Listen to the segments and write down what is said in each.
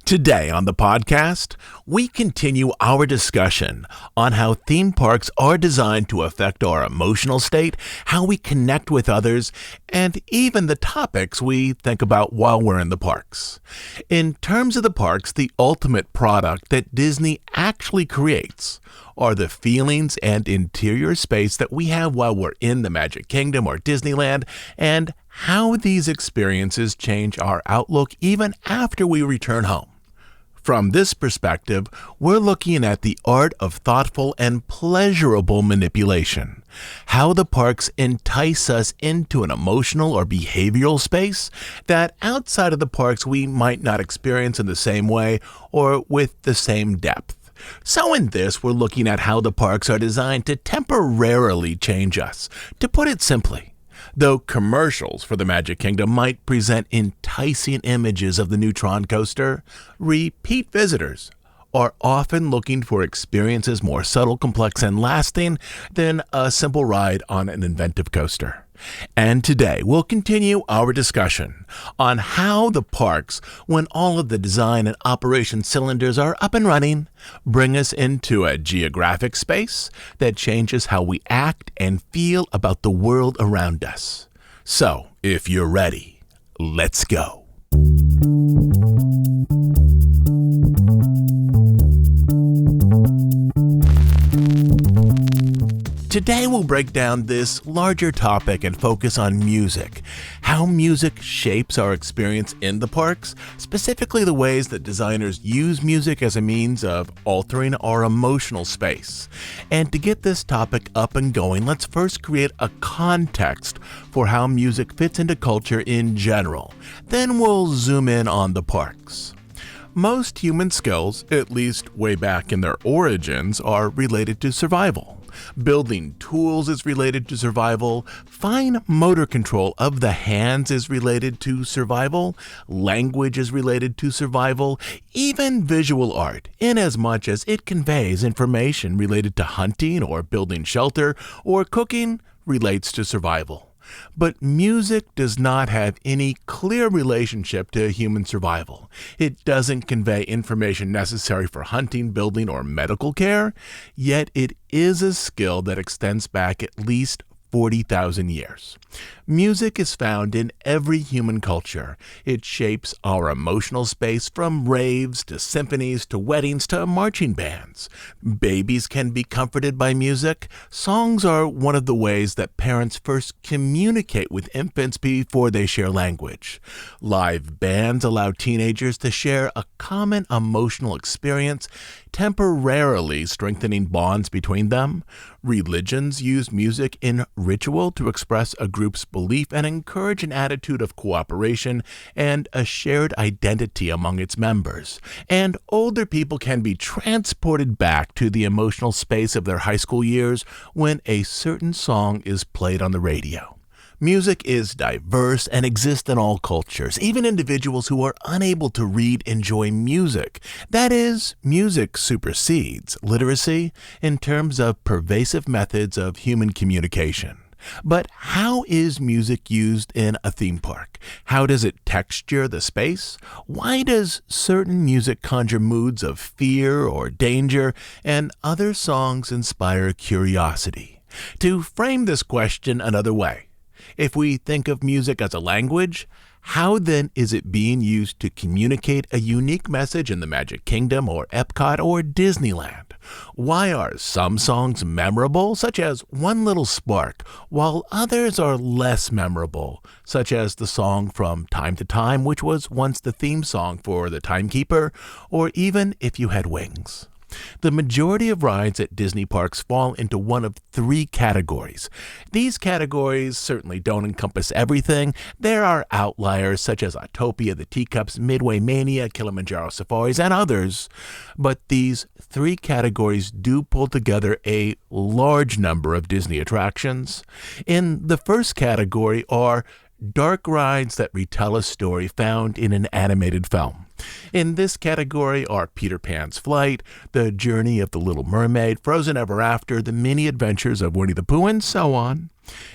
Today on the podcast, we continue our discussion on how theme parks are designed to affect our emotional state, how we connect with others, and even the topics we think about while we're in the parks. In terms of the parks, the ultimate product that Disney actually creates are the feelings and interior space that we have while we're in the Magic Kingdom or Disneyland, and how these experiences change our outlook even after we return home. From this perspective, we're looking at the art of thoughtful and pleasurable manipulation, how the parks entice us into an emotional or behavioral space that outside of the parks we might not experience in the same way or with the same depth. So in this, we're looking at how the parks are designed to temporarily change us. To put it simply, though commercials for the Magic Kingdom might present enticing images of the Neutron coaster, repeat visitors are often looking for experiences more subtle, complex, and lasting than a simple ride on an inventive coaster. And today, we'll continue our discussion on how the parks, when all of the design and operation cylinders are up and running, bring us into a geographic space that changes how we act and feel about the world around us. So, if you're ready, let's go. Today we'll break down this larger topic and focus on music, how music shapes our experience in the parks, specifically the ways that designers use music as a means of altering our emotional space. And to get this topic up and going, let's first create a context for how music fits into culture in general. Then we'll zoom in on the parks. Most human skills, at least way back in their origins, are related to survival. Building tools is related to survival. Fine motor control of the hands is related to survival. Language is related to survival. Even visual art, inasmuch as it conveys information related to hunting or building shelter or cooking, relates to survival. But music does not have any clear relationship to human survival. It doesn't convey information necessary for hunting, building, or medical care, yet it is a skill that extends back at least 40,000 years. Music is found in every human culture. It shapes our emotional space from raves to symphonies to weddings to marching bands. Babies can be comforted by music. Songs are one of the ways that parents first communicate with infants before they share language. Live bands allow teenagers to share a common emotional experience, temporarily strengthening bonds between them. Religions use music in ritual to express a group's belief and encourage an attitude of cooperation and a shared identity among its members. And older people can be transported back to the emotional space of their high school years when a certain song is played on the radio. Music is diverse and exists in all cultures. Even individuals who are unable to read enjoy music. That is, music supersedes literacy in terms of pervasive methods of human communication. But how is music used in a theme park? How does it texture the space? Why does certain music conjure moods of fear or danger, and other songs inspire curiosity? To frame this question another way, if we think of music as a language, how then is it being used to communicate a unique message in the Magic Kingdom or Epcot or Disneyland? Why are some songs memorable, such as One Little Spark, while others are less memorable, such as the song from Time to Time, which was once the theme song for The Timekeeper, or even If You Had Wings? The majority of rides at Disney parks fall into one of three categories. These categories certainly don't encompass everything. There are outliers such as Autopia, the Teacups, Midway Mania, Kilimanjaro Safaris, and others. But these three categories do pull together a large number of Disney attractions. In the first category are dark rides that retell a story found in an animated film. In this category are Peter Pan's Flight, The Journey of the Little Mermaid, Frozen Ever After, The Mini Adventures of Winnie the Pooh, and so on.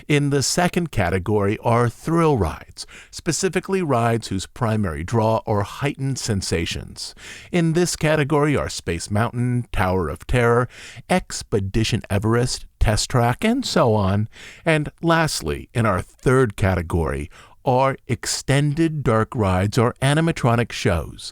In the second category are thrill rides, specifically rides whose primary draw are heightened sensations. In this category are Space Mountain, Tower of Terror, Expedition Everest, Test Track, and so on. And lastly, in our third category are extended dark rides or animatronic shows.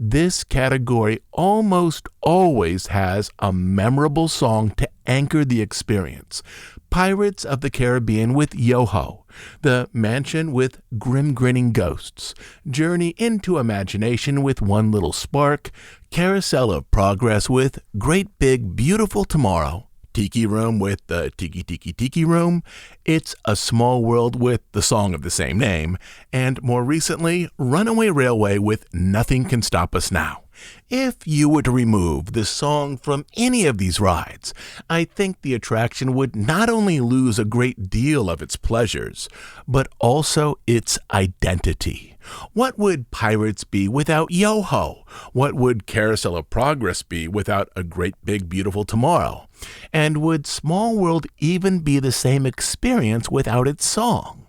This category almost always has a memorable song to anchor the experience. Pirates of the Caribbean with Yo-Ho, The Mansion with Grim Grinning Ghosts, Journey into Imagination with One Little Spark, Carousel of Progress with Great Big Beautiful Tomorrow, Tiki Room with the Tiki Tiki Tiki Room, It's a Small World with the song of the same name, and more recently, Runaway Railway with Nothing Can Stop Us Now. If you were to remove this song from any of these rides, I think the attraction would not only lose a great deal of its pleasures, but also its identity. What would Pirates be without Yo-Ho? What would Carousel of Progress be without A Great Big Beautiful Tomorrow? And would Small World even be the same experience without its song?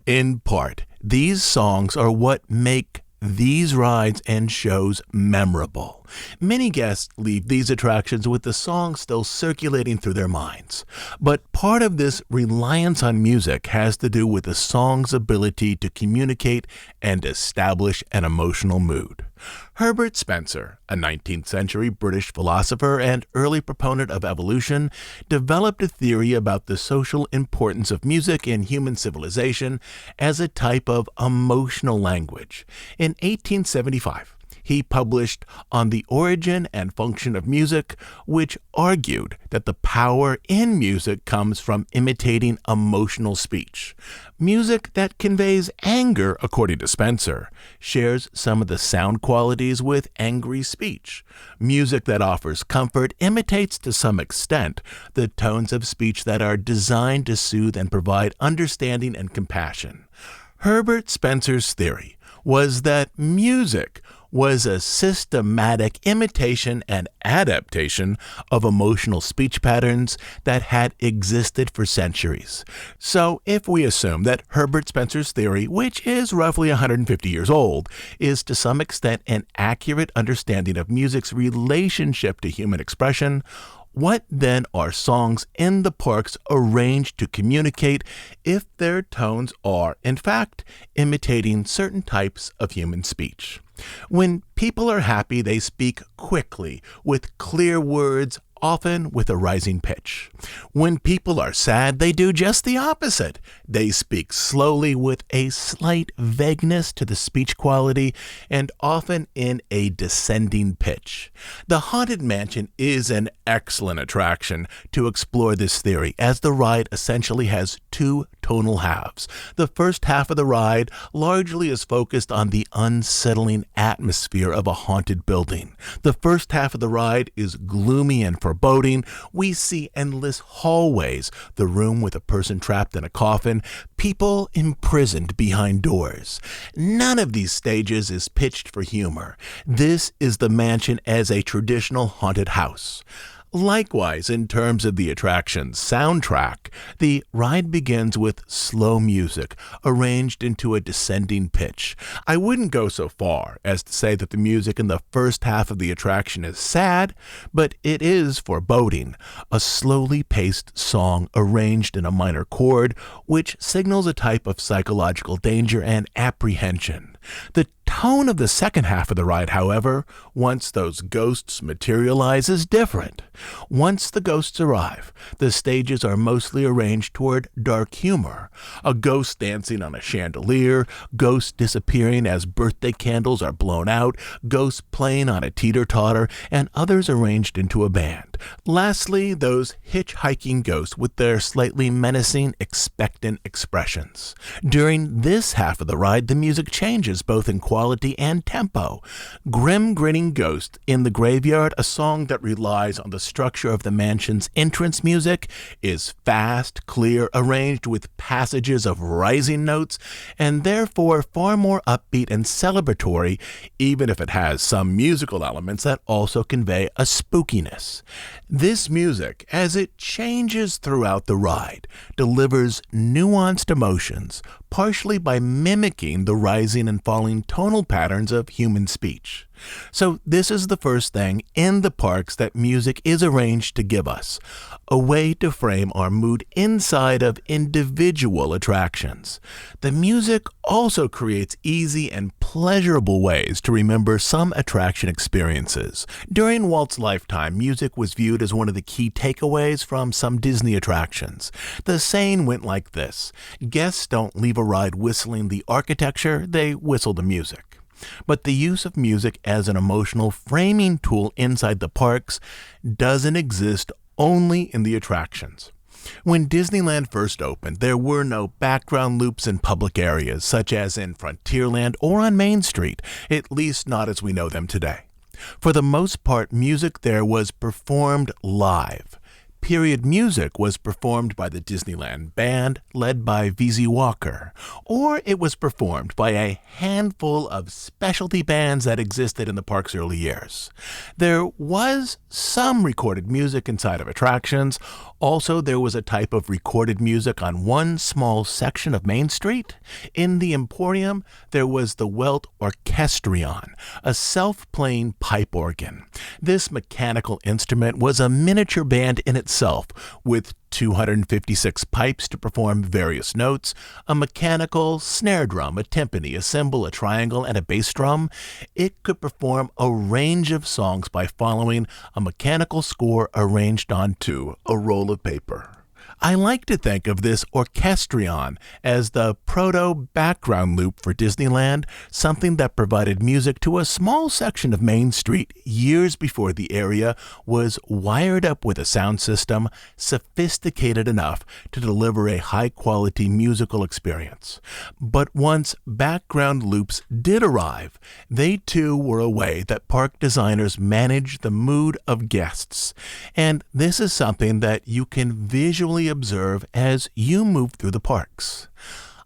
In part, these songs are what make these rides and shows memorable. Many guests leave these attractions with the song still circulating through their minds. But part of this reliance on music has to do with the song's ability to communicate and establish an emotional mood. Herbert Spencer, a 19th century British philosopher and early proponent of evolution, developed a theory about the social importance of music in human civilization as a type of emotional language. In 1875, he published On the Origin and Function of Music, which argued that the power in music comes from imitating emotional speech. Music that conveys anger, according to Spencer, shares some of the sound qualities with angry speech. Music that offers comfort imitates to some extent the tones of speech that are designed to soothe and provide understanding and compassion. Herbert Spencer's theory was that music was a systematic imitation and adaptation of emotional speech patterns that had existed for centuries. So if we assume that Herbert Spencer's theory, which is roughly 150 years old, is to some extent an accurate understanding of music's relationship to human expression, what then are songs in the parks arranged to communicate if their tones are, in fact, imitating certain types of human speech? When people are happy, they speak quickly, with clear words, often with a rising pitch. When people are sad, they do just the opposite. They speak slowly with a slight vagueness to the speech quality and often in a descending pitch. The Haunted Mansion is an excellent attraction to explore this theory, as the ride essentially has two tonal halves. The first half of the ride largely is focused on the unsettling atmosphere of a haunted building. The first half of the ride is gloomy and foreboding. We see endless hallways, the room with a person trapped in a coffin, people imprisoned behind doors. None of these stages is pitched for humor. This is the mansion as a traditional haunted house. Likewise, in terms of the attraction's soundtrack, the ride begins with slow music arranged into a descending pitch. I wouldn't go so far as to say that the music in the first half of the attraction is sad, but it is foreboding, a slowly paced song arranged in a minor chord, which signals a type of psychological danger and apprehension. The tone of the second half of the ride, however, once those ghosts materialize, is different. Once the ghosts arrive, the stages are mostly arranged toward dark humor. A ghost dancing on a chandelier, ghosts disappearing as birthday candles are blown out, ghosts playing on a teeter-totter, and others arranged into a band. Lastly, those hitchhiking ghosts with their slightly menacing, expectant expressions. During this half of the ride, the music changes both in quality quality and tempo. Grim Grinning Ghost in the Graveyard, a song that relies on the structure of the mansion's entrance music, is fast, clear, arranged with passages of rising notes, and therefore far more upbeat and celebratory, even if it has some musical elements that also convey a spookiness. This music, as it changes throughout the ride, delivers nuanced emotions, partially by mimicking the rising and falling tonal patterns of human speech. So this is the first thing in the parks that music is arranged to give us, a way to frame our mood inside of individual attractions. The music also creates easy and pleasurable ways to remember some attraction experiences. During Walt's lifetime, music was viewed as one of the key takeaways from some Disney attractions. The saying went like this: guests don't leave a ride whistling the architecture, they whistle the music. But the use of music as an emotional framing tool inside the parks doesn't exist only in the attractions. When Disneyland first opened, there were no background loops in public areas, such as in Frontierland or on Main Street, at least not as we know them today. For the most part, music there was performed live. Period music was performed by the Disneyland Band, led by V.Z. Walker, or it was performed by a handful of specialty bands that existed in the park's early years. There was some recorded music inside of attractions. Also, there was a type of recorded music on one small section of Main Street. In the Emporium, there was the Welt Orchestrion, a self-playing pipe organ. This mechanical instrument was a miniature band in itself, with 256 pipes to perform various notes, a mechanical snare drum, a timpani, a cymbal, a triangle, and a bass drum. It could perform a range of songs by following a mechanical score arranged onto a roll of paper. I like to think of this orchestrion as the proto-background loop for Disneyland, something that provided music to a small section of Main Street years before the area was wired up with a sound system sophisticated enough to deliver a high-quality musical experience. But once background loops did arrive, they too were a way that park designers managed the mood of guests. And this is something that you can visually observe as you move through the parks.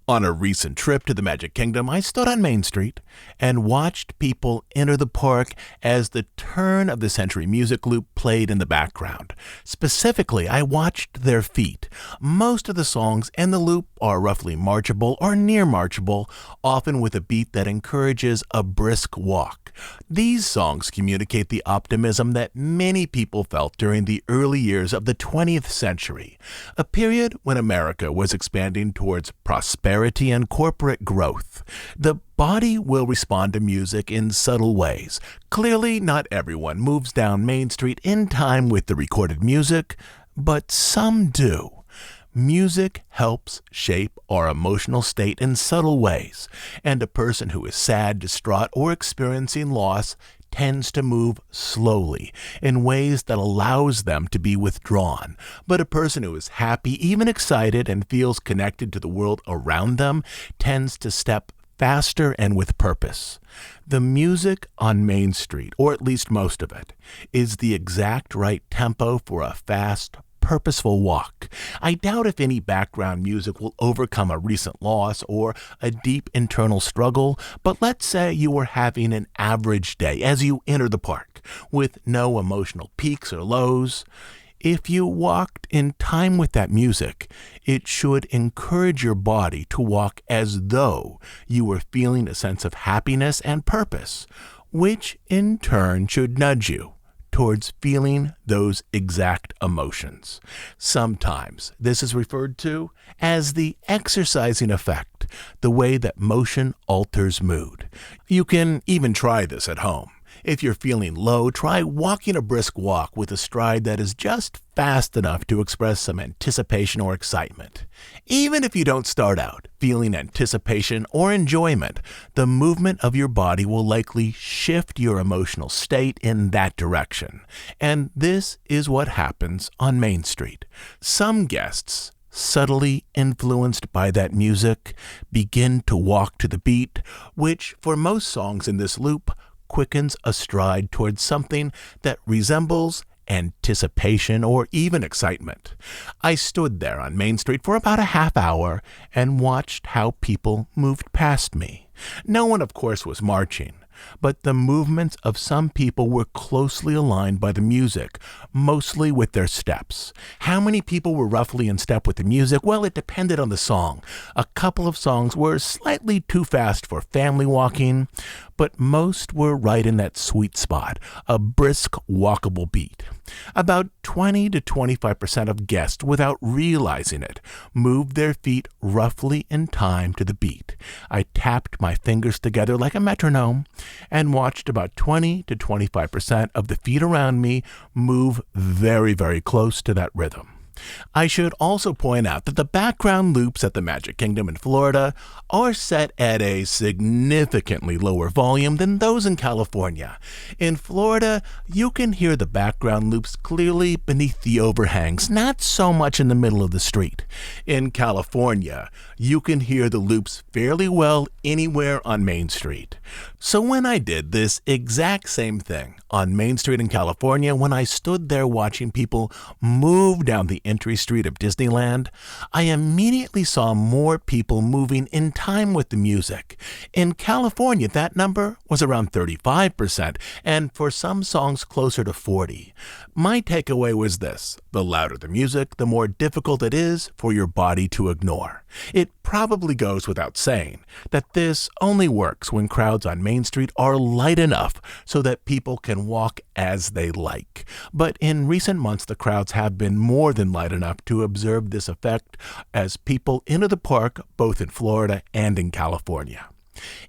On a recent trip to the Magic Kingdom, I stood on Main Street and watched people enter the park as the Turn of the Century music loop played in the background. Specifically, I watched their feet. Most of the songs in the loop are roughly marchable or near marchable, often with a beat that encourages a brisk walk. These songs communicate the optimism that many people felt during the early years of the 20th century, a period when America was expanding towards prosperity and corporate growth. The body will respond to music in subtle ways. Clearly, not everyone moves down Main Street in time with the recorded music, but some do. Music helps shape our emotional state in subtle ways, and a person who is sad, distraught, or experiencing loss tends to move slowly in ways that allows them to be withdrawn. But a person who is happy, even excited, and feels connected to the world around them tends to step faster and with purpose. The music on Main Street, or at least most of it, is the exact right tempo for a fast, purposeful walk. I doubt if any background music will overcome a recent loss or a deep internal struggle, but let's say you were having an average day as you enter the park, with no emotional peaks or lows. If you walked in time with that music, it should encourage your body to walk as though you were feeling a sense of happiness and purpose, which in turn should nudge you towards feeling those exact emotions. Sometimes this is referred to as the exercising effect, the way that motion alters mood. You can even try this at home. If you're feeling low, try walking a brisk walk with a stride that is just fast enough to express some anticipation or excitement. Even if you don't start out feeling anticipation or enjoyment, the movement of your body will likely shift your emotional state in that direction. And this is what happens on Main Street. Some guests subtly influenced by that music, begin to walk to the beat, which, for most songs in this loop, quickens a stride towards something that resembles anticipation or even excitement. I stood there on Main Street for about a half hour and watched how people moved past me. No one, of course, was marching, but the movements of some people were closely aligned by the music, mostly with their steps. How many people were roughly in step with the music? Well, it depended on the song. A couple of songs were slightly too fast for family walking, but most were right in that sweet spot, a brisk, walkable beat. About 20 to 25% of guests, without realizing it, moved their feet roughly in time to the beat. I tapped my fingers together like a metronome and watched about 20 to 25% of the feet around me move very, very close to that rhythm. I should also point out that the background loops at the Magic Kingdom in Florida are set at a significantly lower volume than those in California. In Florida, you can hear the background loops clearly beneath the overhangs, not so much in the middle of the street. In California, you can hear the loops fairly well anywhere on Main Street. So when I did this exact same thing on Main Street in California, when I stood there watching people move down the entry street of Disneyland, I immediately saw more people moving in time with the music. In California, that number was around 35%, and for some songs closer to 40%. My takeaway was this: the louder the music, the more difficult it is for your body to ignore. It probably goes without saying that this only works when crowds on Main Street are light enough so that people can walk as they like. But in recent months, the crowds have been more than light enough to observe this effect as people enter the park both in Florida and in California.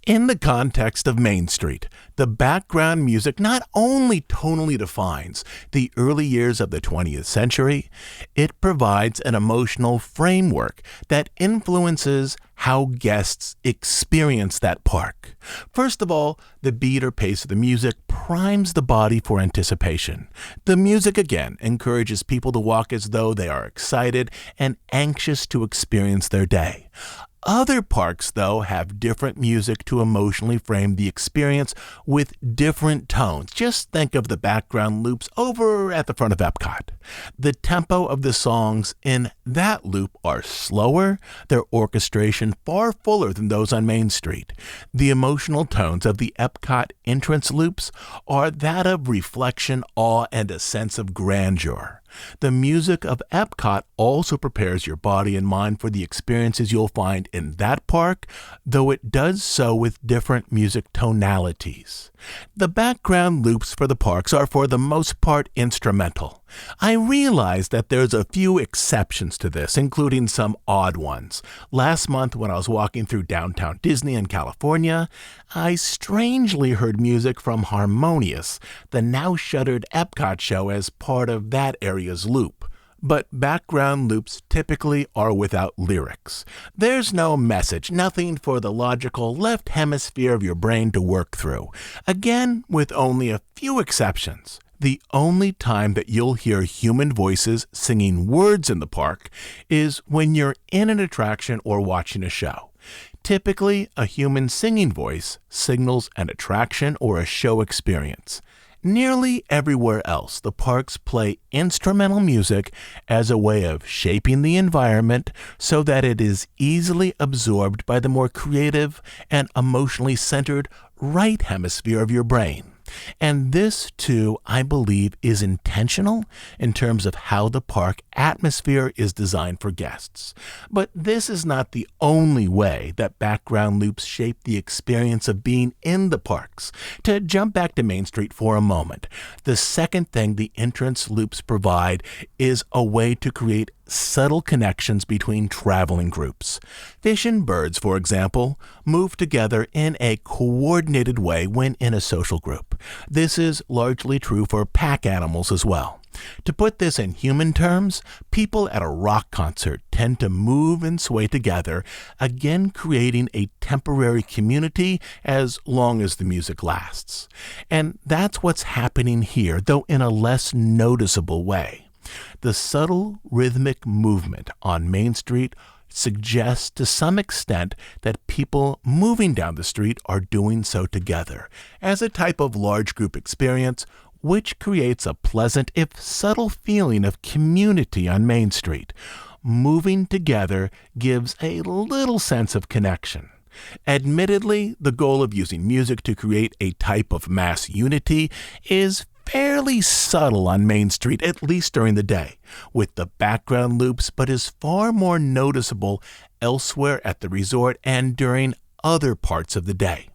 In the context of Main Street, the background music not only tonally defines the early years of the 20th century, it provides an emotional framework that influences how guests experience that park. First of all, the beat or pace of the music primes the body for anticipation. The music, again, encourages people to walk as though they are excited and anxious to experience their day. Other parks, though, have different music to emotionally frame the experience with different tones. Just think of the background loops over at the front of Epcot. The tempo of the songs in that loop are slower, their orchestration far fuller than those on Main Street. The emotional tones of the Epcot entrance loops are that of reflection, awe, and a sense of grandeur. The music of Epcot also prepares your body and mind for the experiences you'll find in that park, though it does so with different music tonalities. The background loops for the parks are for the most part instrumental. I realize that there's a few exceptions to this, including some odd ones. Last month when I was walking through downtown Disney in California, I strangely heard music from Harmonious, the now shuttered Epcot show, as part of that area's loop. But background loops typically are without lyrics. There's no message, nothing for the logical left hemisphere of your brain to work through. Again, with only a few exceptions. The only time that you'll hear human voices singing words in the park is when you're in an attraction or watching a show. Typically, a human singing voice signals an attraction or a show experience. Nearly everywhere else, the parks play instrumental music as a way of shaping the environment so that it is easily absorbed by the more creative and emotionally centered right hemisphere of your brain. And this, too, I believe, is intentional in terms of how the park atmosphere is designed for guests. But this is not the only way that background loops shape the experience of being in the parks. To jump back to Main Street for a moment, the second thing the entrance loops provide is a way to create subtle connections between traveling groups. Fish and birds, for example, move together in a coordinated way when in a social group. This is largely true for pack animals as well. To put this in human terms, people at a rock concert tend to move and sway together, again creating a temporary community as long as the music lasts. And that's what's happening here, though in a less noticeable way. The subtle rhythmic movement on Main Street suggests to some extent that people moving down the street are doing so together, as a type of large group experience, which creates a pleasant, if subtle, feeling of community on Main Street. Moving together gives a little sense of connection. Admittedly, the goal of using music to create a type of mass unity is fairly subtle on Main Street, at least during the day, with the background loops, but is far more noticeable elsewhere at the resort and during other parts of the day.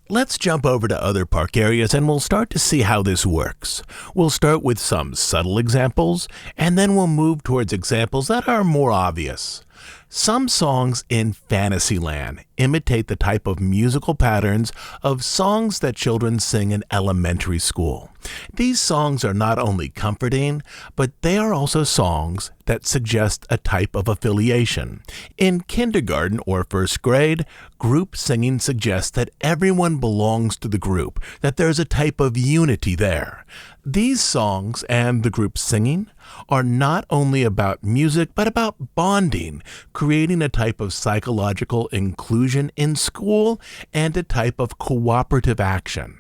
Let's jump over to other park areas and we'll start to see how this works. We'll start with some subtle examples, and then we'll move towards examples that are more obvious. Some songs in Fantasyland imitate the type of musical patterns of songs that children sing in elementary school. These songs are not only comforting, but they are also songs that suggest a type of affiliation. In kindergarten or first grade, group singing suggests that everyone belongs to the group, that there's a type of unity there. These songs and the group singing are not only about music, but about bonding, creating a type of psychological inclusion in school and a type of cooperative action.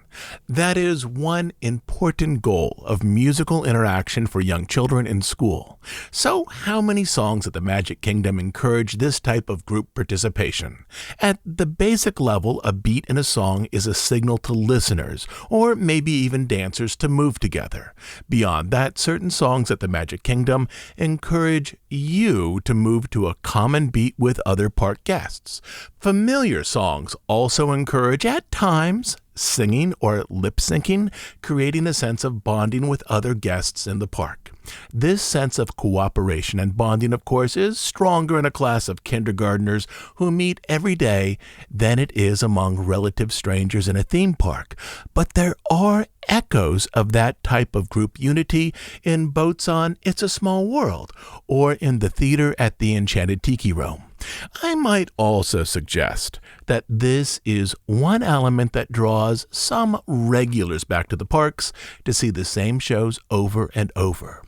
That is one important goal of musical interaction for young children in school. So, how many songs at the Magic Kingdom encourage this type of group participation? At the basic level, a beat in a song is a signal to listeners, or maybe even dancers, to move together. Beyond that, certain songs at the Magic Kingdom encourage you to move to a common beat with other park guests. Familiar songs also encourage, at times, singing or lip-syncing, creating a sense of bonding with other guests in the park. This sense of cooperation and bonding, of course, is stronger in a class of kindergartners who meet every day than it is among relative strangers in a theme park. But there are echoes of that type of group unity in boats on It's a Small World or in the theater at the Enchanted Tiki Room. I might also suggest that this is one element that draws some regulars back to the parks to see the same shows over and over.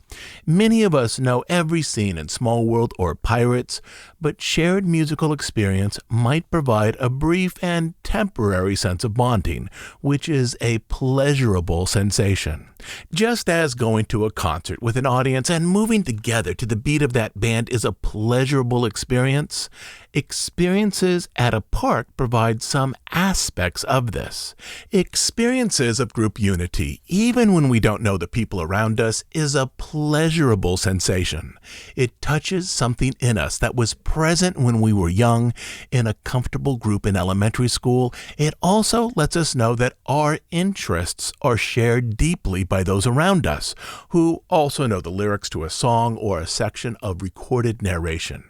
Many of us know every scene in Small World or Pirates, but shared musical experience might provide a brief and temporary sense of bonding, which is a pleasurable sensation. Just as going to a concert with an audience and moving together to the beat of that band is a pleasurable experience, experiences at a park provide some aspects of this. Experiences of group unity, even when we don't know the people around us, is a pleasurable sensation. It touches something in us that was present when we were young in a comfortable group in elementary school. It also lets us know that our interests are shared deeply by those around us, who also know the lyrics to a song or a section of recorded narration.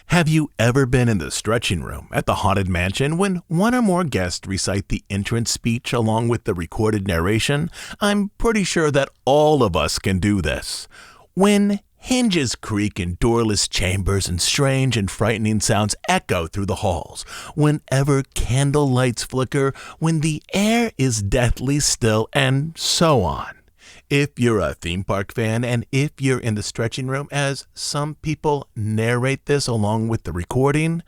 Have you ever been in the stretching room at the Haunted Mansion when one or more guests recite the entrance speech along with the recorded narration? I'm pretty sure that all of us can do this. When hinges creak in doorless chambers and strange and frightening sounds echo through the halls, whenever candle lights flicker, when the air is deathly still, and so on. If you're a theme park fan and if you're in the stretching room, as some people narrate this along with the recording,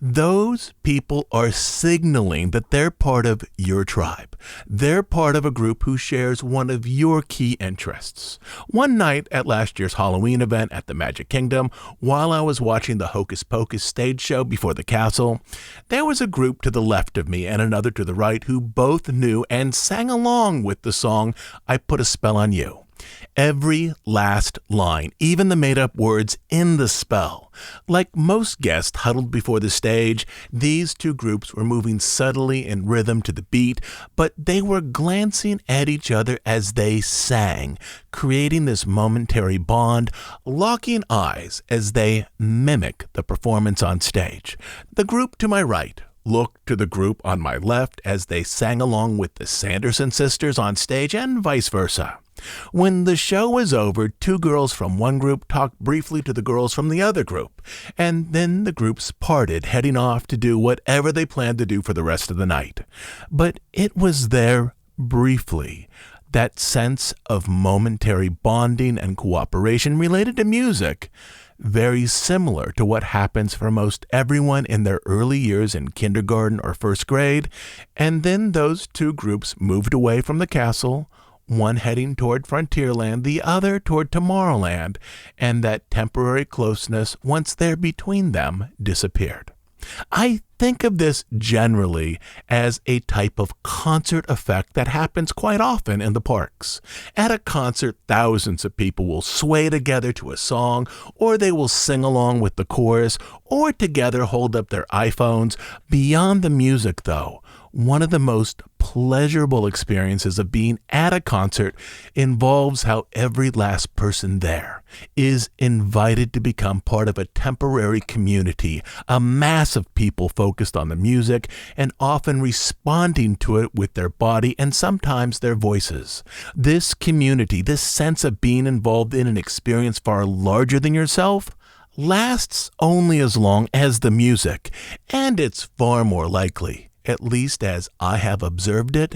those people are signaling that they're part of your tribe. They're part of a group who shares one of your key interests. One night at last year's Halloween event at the Magic Kingdom, while I was watching the Hocus Pocus stage show before the castle, there was a group to the left of me and another to the right who both knew and sang along with the song, I Put a Spell on You. Every last line, even the made-up words in the spell. Like most guests huddled before the stage, these two groups were moving subtly in rhythm to the beat, but they were glancing at each other as they sang, creating this momentary bond, locking eyes as they mimic the performance on stage. The group to my right looked to the group on my left as they sang along with the Sanderson sisters on stage and vice versa. When the show was over, two girls from one group talked briefly to the girls from the other group, and then the groups parted, heading off to do whatever they planned to do for the rest of the night. But it was there briefly That sense of momentary bonding and cooperation related to music, very similar to what happens for most everyone in their early years in kindergarten or first grade, and then those two groups moved away from the castle, one heading toward Frontierland, the other toward Tomorrowland, and that temporary closeness, once there between them, disappeared. I think of this generally as a type of concert effect that happens quite often in the parks. At a concert, thousands of people will sway together to a song, or they will sing along with the chorus, or together hold up their iPhones. Beyond the music, though, one of the most pleasurable experiences of being at a concert involves how every last person there is invited to become part of a temporary community, a mass of people focused on the music and often responding to it with their body and sometimes their voices. This community, this sense of being involved in an experience far larger than yourself, lasts only as long as the music, and it's far more likely, at least as I have observed it,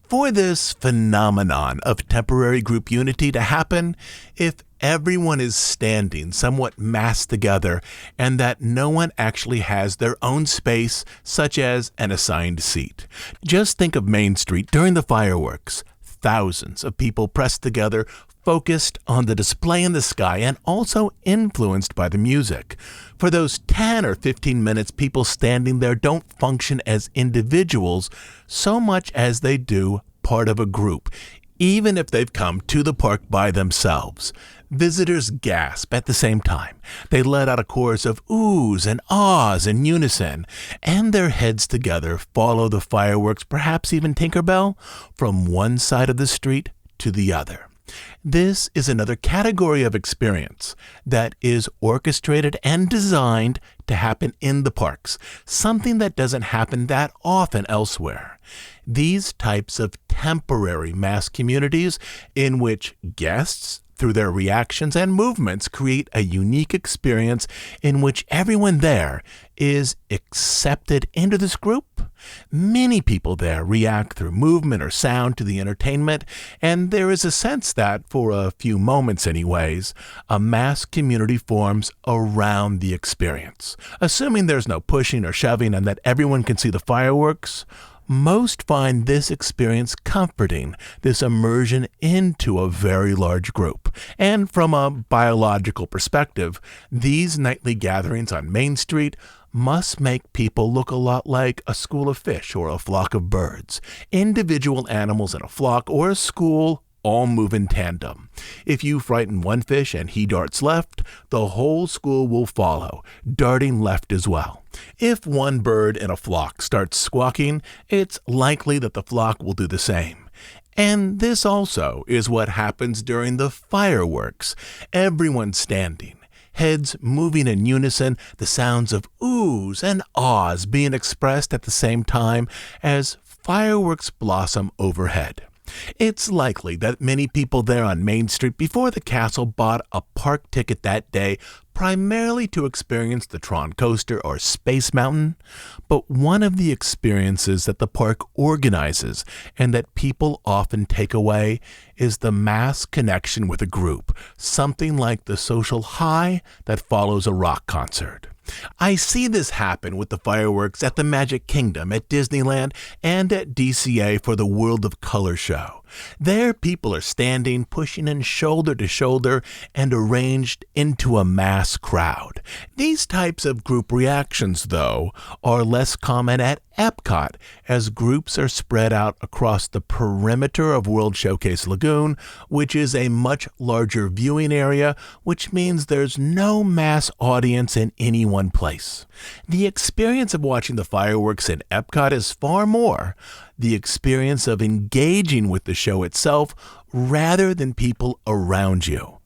for this phenomenon of temporary group unity to happen if everyone is standing somewhat massed together and that no one actually has their own space, such as an assigned seat. Just think of Main Street during the fireworks. Thousands of people pressed together, focused on the display in the sky and also influenced by the music. For those 10 or 15 minutes, people standing there don't function as individuals so much as they do part of a group, even if they've come to the park by themselves. Visitors gasp at the same time. They let out a chorus of oohs and ahs in unison, and their heads together follow the fireworks, perhaps even Tinkerbell, from one side of the street to the other. This is another category of experience that is orchestrated and designed to happen in the parks, something that doesn't happen that often elsewhere. These types of temporary mass communities in which guests, through their reactions and movements, create a unique experience in which everyone there is accepted into this group. Many people there react through movement or sound to the entertainment, and there is a sense that, for a few moments anyways, a mass community forms around the experience. Assuming there's no pushing or shoving and that everyone can see the fireworks, most find this experience comforting, this immersion into a very large group. And from a biological perspective, these nightly gatherings on Main Street must make people look a lot like a school of fish or a flock of birds. Individual animals in a flock or a school all move in tandem. If you frighten one fish and he darts left, the whole school will follow, darting left as well. If one bird in a flock starts squawking, it's likely that the flock will do the same. And this also is what happens during the fireworks. Everyone standing, heads moving in unison, the sounds of oohs and ahs being expressed at the same time as fireworks blossom overhead. It's likely that many people there on Main Street before the castle bought a park ticket that day primarily to experience the Tron Coaster or Space Mountain, but one of the experiences that the park organizes and that people often take away is the mass connection with a group, something like the social high that follows a rock concert. I see this happen with the fireworks at the Magic Kingdom at Disneyland and at DCA for the World of Color show. There, people are standing, pushing in shoulder to shoulder, and arranged into a mass crowd. These types of group reactions, though, are less common at Epcot, as groups are spread out across the perimeter of World Showcase Lagoon, which is a much larger viewing area, which means there's no mass audience in any one place. The experience of watching the fireworks in Epcot is far more the experience of engaging with the show itself rather than people around you.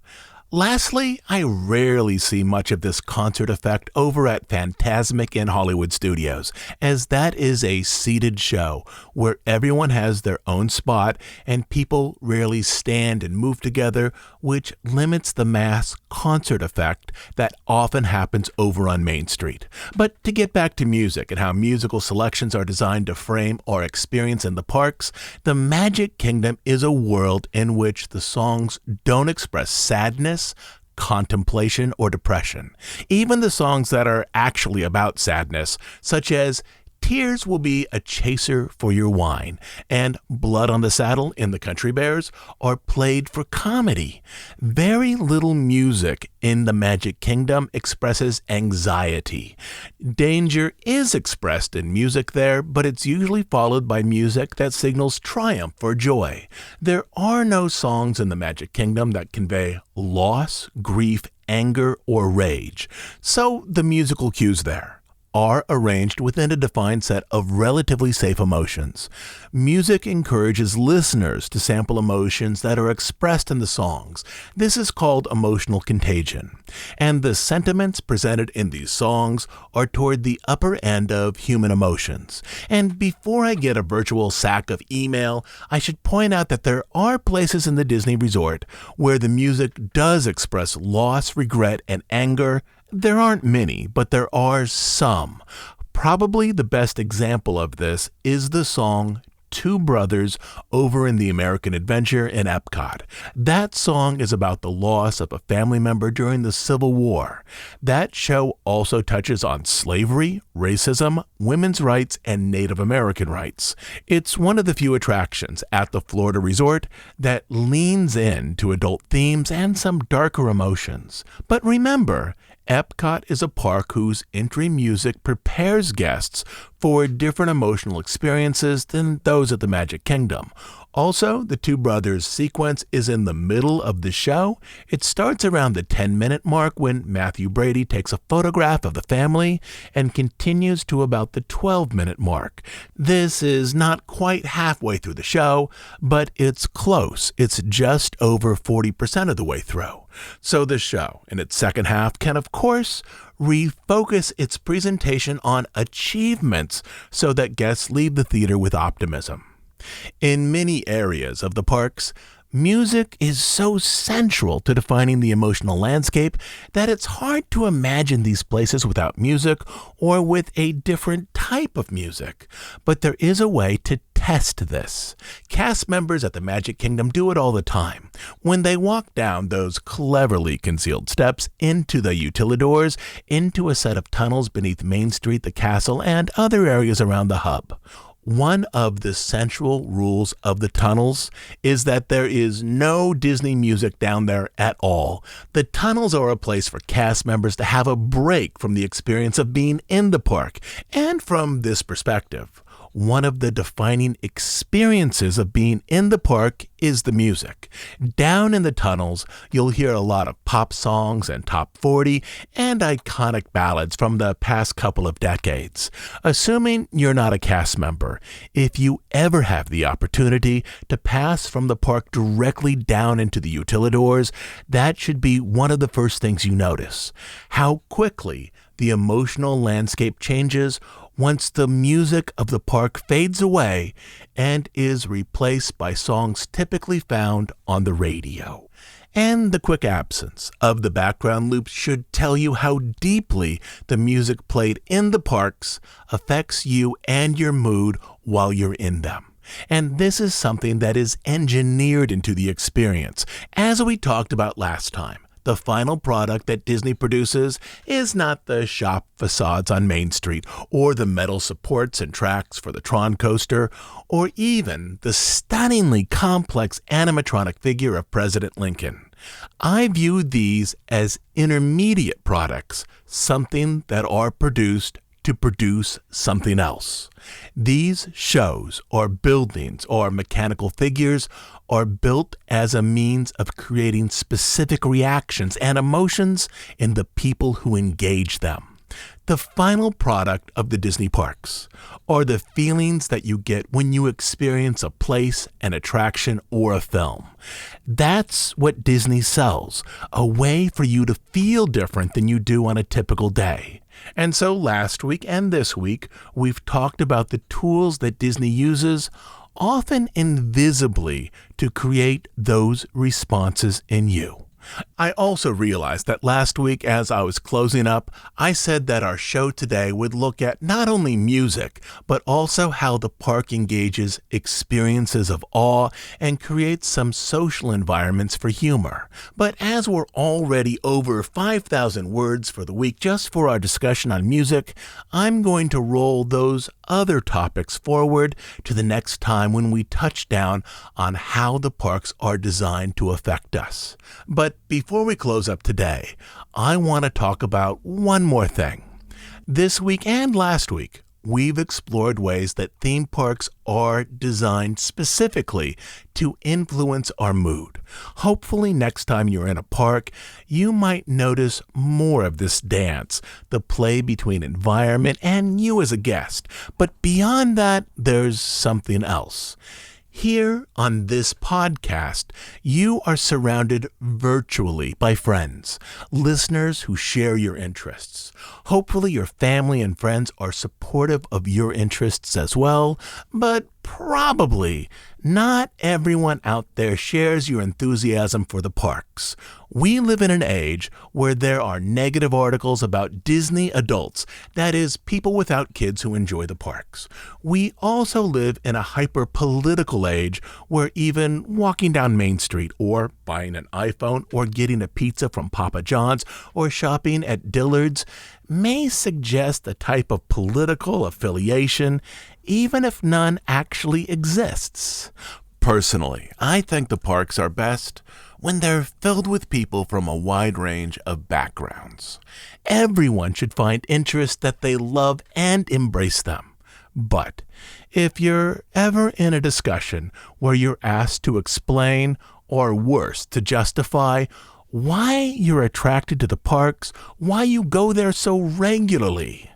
Lastly, I rarely see much of this concert effect over at Fantasmic in Hollywood Studios, as that is a seated show where everyone has their own spot and people rarely stand and move together, which limits the mass concert effect that often happens over on Main Street. But to get back to music and how musical selections are designed to frame our experience in the parks, the Magic Kingdom is a world in which the songs don't express sadness, contemplation, or depression. Even the songs that are actually about sadness, such as Tears Will Be a Chaser for Your Wine and Blood on the Saddle in the Country Bears, are played for comedy. Very little music in the Magic Kingdom expresses anxiety. Danger is expressed in music there, but it's usually followed by music that signals triumph or joy. There are no songs in the Magic Kingdom that convey loss, grief, anger, or rage. So the musical cues there are arranged within a defined set of relatively safe emotions. Music encourages listeners to sample emotions that are expressed in the songs. This is called emotional contagion. And the sentiments presented in these songs are toward the upper end of human emotions. And before I get a virtual sack of email, I should point out that there are places in the Disney Resort where the music does express loss, regret, and anger. There aren't many, but there are some. Probably the best example of this is the song Two Brothers over in the American Adventure in Epcot. That song is about the loss of a family member during the Civil War. That show also touches on slavery, racism, women's rights, and Native American rights. It's one of the few attractions at the Florida Resort that leans into adult themes and some darker emotions. But remember, Epcot is a park whose entry music prepares guests for different emotional experiences than those at the Magic Kingdom. Also, the Two Brothers sequence is in the middle of the show. It starts around the 10-minute mark when Matthew Brady takes a photograph of the family and continues to about the 12-minute mark. This is not quite halfway through the show, but it's close. It's just over 40% of the way through. So the show, in its second half, can of course refocus its presentation on achievements so that guests leave the theater with optimism. In many areas of the parks, music is so central to defining the emotional landscape that it's hard to imagine these places without music or with a different type of music. But there is a way to test this. Cast members at the Magic Kingdom do it all the time. When they walk down those cleverly concealed steps into the utilidors, into a set of tunnels beneath Main Street, the castle, and other areas around the hub. One of the central rules of the tunnels is that there is no Disney music down there at all. The tunnels are a place for cast members to have a break from the experience of being in the park. And from this perspective, one of the defining experiences of being in the park is the music. Down in the tunnels, you'll hear a lot of pop songs and top 40 and iconic ballads from the past couple of decades. Assuming you're not a cast member, if you ever have the opportunity to pass from the park directly down into the utilidors, that should be one of the first things you notice. How quickly the emotional landscape changes once the music of the park fades away and is replaced by songs typically found on the radio. And the quick absence of the background loops should tell you how deeply the music played in the parks affects you and your mood while you're in them. And this is something that is engineered into the experience, as we talked about last time. The final product that Disney produces is not the shop facades on Main Street, or the metal supports and tracks for the Tron coaster, or even the stunningly complex animatronic figure of President Lincoln. I view these as intermediate products, something that are produced to produce something else. These shows or buildings or mechanical figures are built as a means of creating specific reactions and emotions in the people who engage them. The final product of the Disney parks are the feelings that you get when you experience a place, an attraction, or a film. That's what Disney sells, a way for you to feel different than you do on a typical day. And so last week and this week, we've talked about the tools that Disney uses, often invisibly, to create those responses in you. I also realized that last week, as I was closing up, I said that our show today would look at not only music, but also how the park engages experiences of awe and creates some social environments for humor. But as we're already over 5,000 words for the week just for our discussion on music, I'm going to roll those other topics forward to the next time when we touch down on how the parks are designed to affect us. But before we close up today, I want to talk about one more thing. This week and last week, we've explored ways that theme parks are designed specifically to influence our mood. Hopefully next time you're in a park, you might notice more of this dance, the play between environment and you as a guest. But beyond that, there's something else. Here on this podcast, you are surrounded virtually by friends, listeners who share your interests. Hopefully your family and friends are supportive of your interests as well, but probably not everyone out there shares your enthusiasm for the parks. We live in an age where there are negative articles about Disney adults, that is, people without kids who enjoy the parks. We also live in a hyper-political age where even walking down Main Street or buying an iPhone or getting a pizza from Papa John's or shopping at Dillard's may suggest a type of political affiliation, even if none actually exists. Personally, I think the parks are best when they're filled with people from a wide range of backgrounds. Everyone should find interests that they love and embrace them. But if you're ever in a discussion where you're asked to explain, or worse, to justify, why you're attracted to the parks, why you go there so regularly,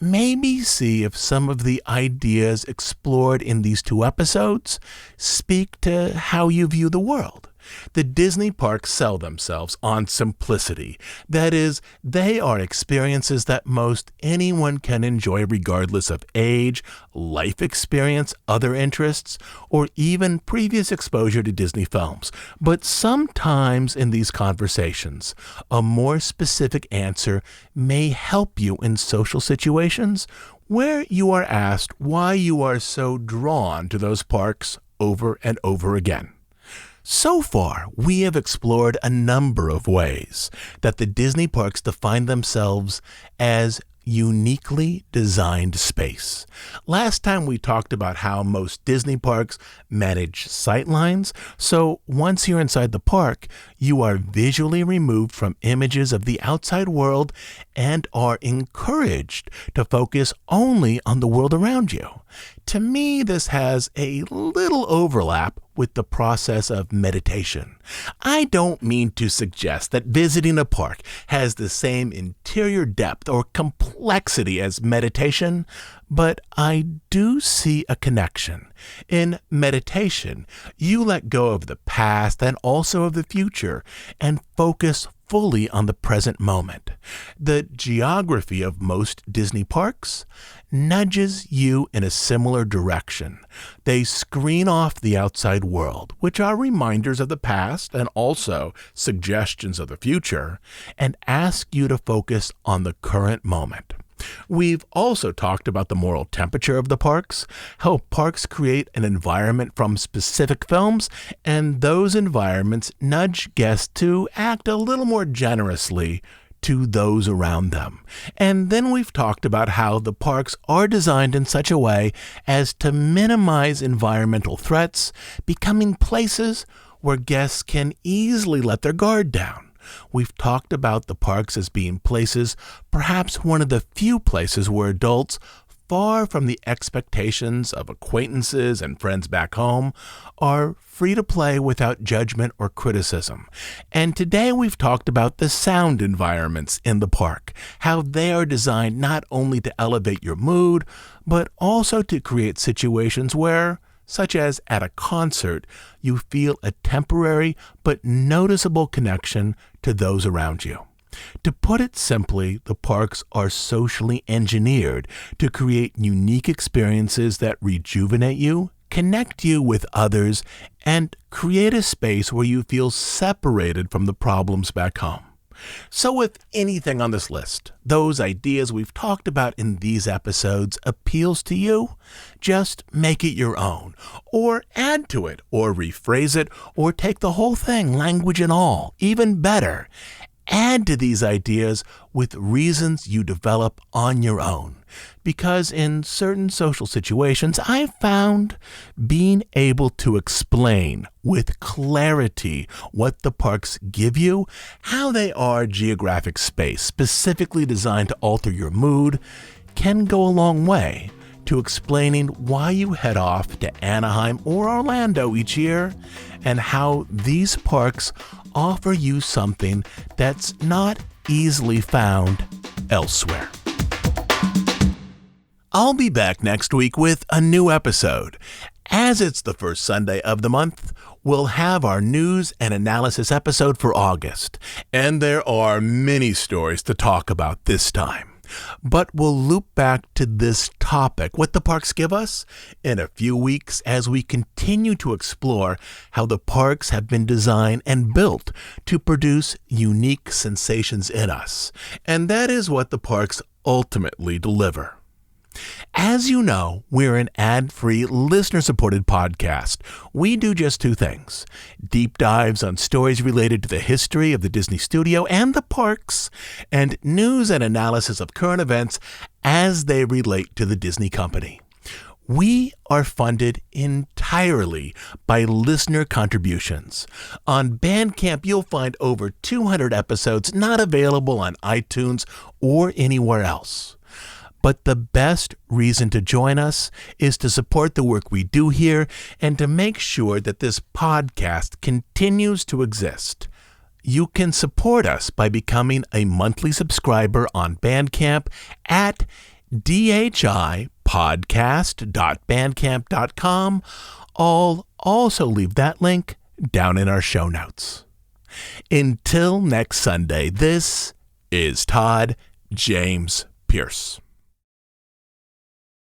maybe see if some of the ideas explored in these 2 episodes speak to how you view the world. The Disney parks sell themselves on simplicity. That is, they are experiences that most anyone can enjoy regardless of age, life experience, other interests, or even previous exposure to Disney films. But sometimes in these conversations, a more specific answer may help you in social situations where you are asked why you are so drawn to those parks over and over again. So far, we have explored a number of ways that the Disney parks define themselves as uniquely designed space. Last time we talked about how most Disney parks manage sightlines, so once you're inside the park, you are visually removed from images of the outside world and are encouraged to focus only on the world around you. To me, this has a little overlap with the process of meditation. I don't mean to suggest that visiting a park has the same interior depth or complexity as meditation, but I do see a connection. In meditation, you let go of the past and also of the future and focus fully on the present moment. The geography of most Disney parks nudges you in a similar direction. They screen off the outside world, which are reminders of the past and also suggestions of the future, and ask you to focus on the current moment. We've also talked about the moral temperature of the parks, how parks create an environment from specific films, and those environments nudge guests to act a little more generously to those around them. And then we've talked about how the parks are designed in such a way as to minimize environmental threats, becoming places where guests can easily let their guard down. We've talked about the parks as being places, perhaps one of the few places where adults far from the expectations of acquaintances and friends back home, are free to play without judgment or criticism. And today we've talked about the sound environments in the park, how they are designed not only to elevate your mood, but also to create situations where, such as at a concert, you feel a temporary but noticeable connection to those around you. To put it simply, the parks are socially engineered to create unique experiences that rejuvenate you, connect you with others, and create a space where you feel separated from the problems back home. So if anything on this list, those ideas we've talked about in these episodes, appeals to you, just make it your own, or add to it, or rephrase it, or take the whole thing, language and all. Even better, add to these ideas with reasons you develop on your own. Because in certain social situations, I've found being able to explain with clarity what the parks give you, how they are geographic space specifically designed to alter your mood, can go a long way to explaining why you head off to Anaheim or Orlando each year, and how these parks offer you something that's not easily found elsewhere. I'll be back next week with a new episode. As it's the first Sunday of the month, we'll have our news and analysis episode for August, and there are many stories to talk about this time. But we'll loop back to this topic, what the parks give us, in a few weeks as we continue to explore how the parks have been designed and built to produce unique sensations in us. And that is what the parks ultimately deliver. As you know, we're an ad-free, listener-supported podcast. We do just two things: deep dives on stories related to the history of the Disney studio and the parks, and news and analysis of current events as they relate to the Disney company. We are funded entirely by listener contributions. On Bandcamp, you'll find over 200 episodes not available on iTunes or anywhere else. But the best reason to join us is to support the work we do here and to make sure that this podcast continues to exist. You can support us by becoming a monthly subscriber on Bandcamp at dhipodcast.bandcamp.com. I'll also leave that link down in our show notes. Until next Sunday, this is Todd James Pierce.